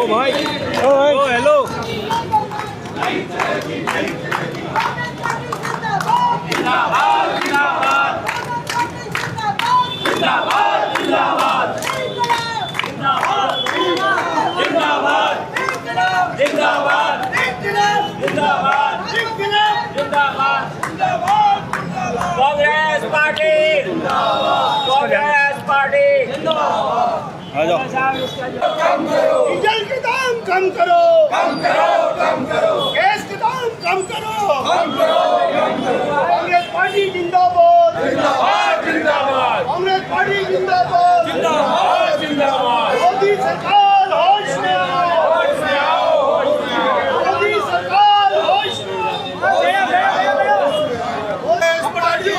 भाई ओ hello Congress party Congress party आ जाओ। डीजल के दाम कम करो, कम करो, कम करो। गैस के दाम कम करो, कम करो, कम करो। कांग्रेस पार्टी जिंदाबाद, जिंदाबाद, जिंदाबाद। कांग्रेस पार्टी जिंदाबाद, जिंदाबाद, जिंदाबाद। मोदी सरकार होश में आओ, होश में आओ, होश में आओ। मोदी सरकार होश में आओ। कांग्रेस पार्टी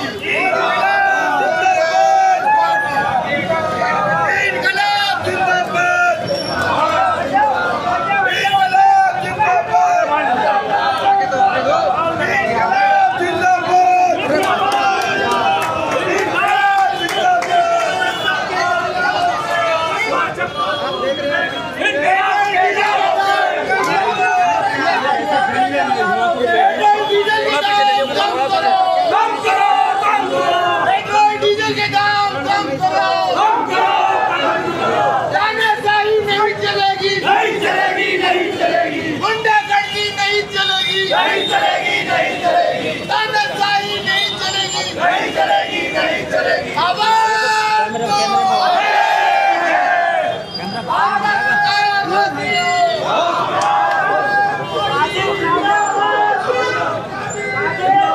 डीजल के दाम कम करो, कम करो, कम करो। तानाशाही नहीं चलेगी, नहीं चलेगी, नहीं चलेगी। गुंडागर्दी नहीं चलेगी, नहीं चलेगी, नहीं चलेगी। तानाशाही नहीं चलेगी, नहीं चलेगी, नहीं चलेगी। आवाज दो,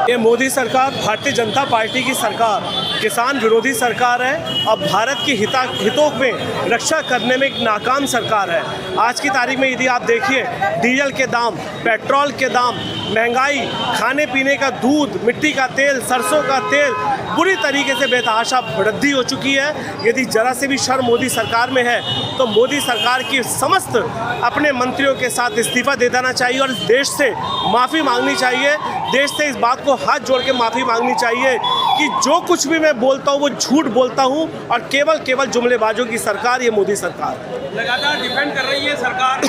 ये मोदी सरकार भारतीय जनता पार्टी की सरकार किसान विरोधी सरकार है और भारत की हितों में रक्षा करने में एक नाकाम सरकार है। आज की तारीख में यदि आप देखिए डीजल के दाम, पेट्रोल के दाम, महंगाई, खाने पीने का दूध, मिट्टी का तेल, सरसों का तेल बुरी तरीके से बेतहाशा वृद्धि हो चुकी है। यदि जरा से भी शर्म मोदी सरकार में है तो मोदी सरकार की समस्त अपने मंत्रियों के साथ इस्तीफा दे देना चाहिए और देश से माफ़ी मांगनी चाहिए। देश से इस बात को हाथ जोड़ के माफ़ी मांगनी चाहिए कि जो कुछ भी मैं बोलता हूँ वो झूठ बोलता हूँ और केवल जुमलेबाजों की सरकार ये मोदी सरकार लगातार डिफेंड कर रही है सरकार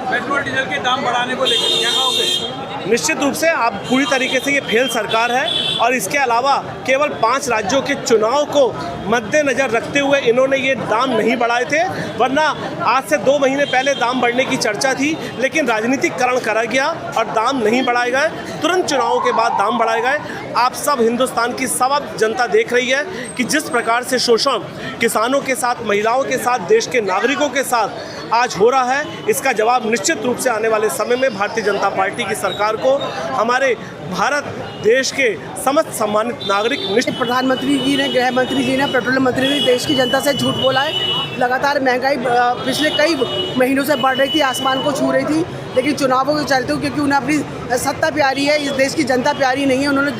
पेट्रोल डीजल के दाम बढ़ाने को लेकर, क्या कहोगे? निश्चित रूप से आप पूरी तरीके से ये फेल सरकार है और इसके अलावा केवल 5 राज्यों के चुनाव को मद्देनज़र रखते हुए इन्होंने ये दाम नहीं बढ़ाए थे, वरना आज से 2 महीने पहले दाम बढ़ने की चर्चा थी, लेकिन राजनीतिकरण करा गया और दाम नहीं बढ़ाए गए। तुरंत चुनावों के बाद दाम बढ़ाए गए। आप सब हिंदुस्तान की सब जनता देख रही है कि जिस प्रकार से शोषण किसानों के साथ, महिलाओं के साथ, देश के नागरिकों के साथ आज हो रहा है, इसका जवाब निश्चित रूप से आने वाले समय में भारतीय जनता पार्टी की सरकार को हमारे भारत देश के समस्त सम्मानित नागरिक। प्रधानमंत्री जी ने, गृह मंत्री जी ने, पेट्रोलियम मंत्री ने देश की जनता से झूठ बोला है। लगातार महंगाई पिछले कई महीनों से बढ़ रही थी, आसमान को छू रही थी, लेकिन चुनावों के चलते क्योंकि उन्हें अपनी सत्ता प्यारी है, इस देश की जनता प्यारी नहीं है, उन्होंने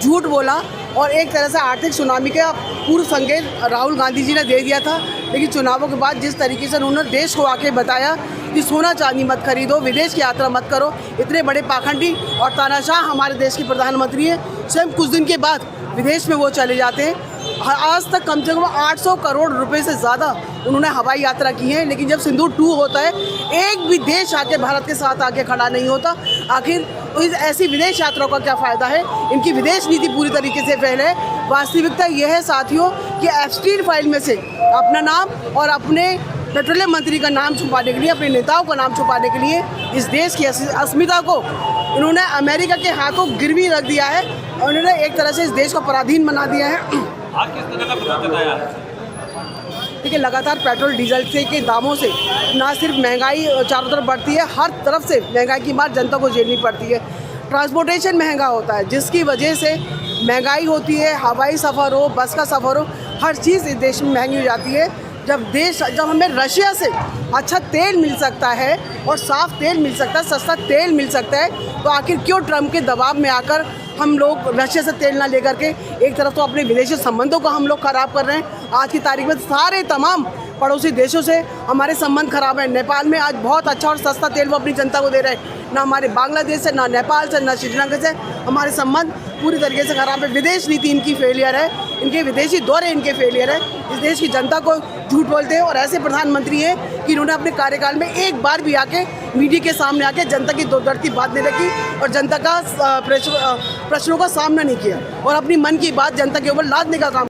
झूठ बोला और एक तरह से आर्थिक सुनामी का पूर्व संकेत राहुल गांधी जी ने दे दिया था। लेकिन चुनावों के बाद जिस तरीके से उन्होंने देश को आके बताया कि सोना चांदी मत खरीदो, विदेश की यात्रा मत करो, इतने बड़े पाखंडी और तानाशाह हमारे देश के प्रधानमंत्री हैं। स्वयं कुछ दिन के बाद विदेश में वो चले जाते हैं। आज तक कम से कम 800 करोड़ रुपए से ज़्यादा उन्होंने हवाई यात्रा की है, लेकिन जब सिंदूर 2 होता है एक भी देश आके भारत के साथ आके खड़ा नहीं होता। आखिर ऐसी विदेश यात्रा का क्या फ़ायदा है? इनकी विदेश नीति पूरी तरीके से फेल है। वास्तविकता यह है साथियों कि एप्स्टीन फाइल में से अपना नाम और अपने पेट्रोलियम मंत्री का नाम छुपाने के लिए, अपने नेताओं का नाम छुपाने के लिए इस देश की अस्मिता को इन्होंने अमेरिका के हाथों गिरवी रख दिया है और उन्होंने एक तरह से इस देश को पराधीन बना दिया है। आज किस तरह का प्रभाव जताया? देखिए, लगातार पेट्रोल डीजल के दामों से ना सिर्फ महंगाई चारों तरफ बढ़ती है, हर तरफ से महंगाई की मार जनता को झेलनी पड़ती है। ट्रांसपोर्टेशन महंगा होता है, जिसकी वजह से महंगाई होती है। हवाई सफ़र हो, बस का सफ़र हो, हर चीज़ इस देश में महंगी हो जाती है। जब हमें रशिया से अच्छा तेल मिल सकता है और साफ़ तेल मिल सकता है, सस्ता तेल मिल सकता है, तो आखिर क्यों ट्रम्प के दबाव में आकर हम लोग रशिया से तेल ना लेकर के एक तरफ तो अपने विदेशी संबंधों को हम लोग ख़राब कर रहे हैं। आज की तारीख में सारे तमाम पड़ोसी देशों से हमारे संबंध खराब है। नेपाल में आज बहुत अच्छा और सस्ता तेल वो अपनी जनता को दे रहे हैं। ना हमारे बांग्लादेश से, ना नेपाल से, ना श्रीलंका से हमारे संबंध पूरी तरीके से खराब है। विदेश नीति इनकी फेलियर है। इनके विदेशी दौरे इनके फेलियर है। इस देश की जनता को झूठ बोलते हैं और ऐसे प्रधानमंत्री हैं कि इन्होंने अपने कार्यकाल में एक बार भी आके मीडिया के सामने आके जनता की दर्द की बात नहीं रखी और जनता का प्रश्नों का सामना नहीं किया और अपनी मन की बात जनता के ऊपर लादने का काम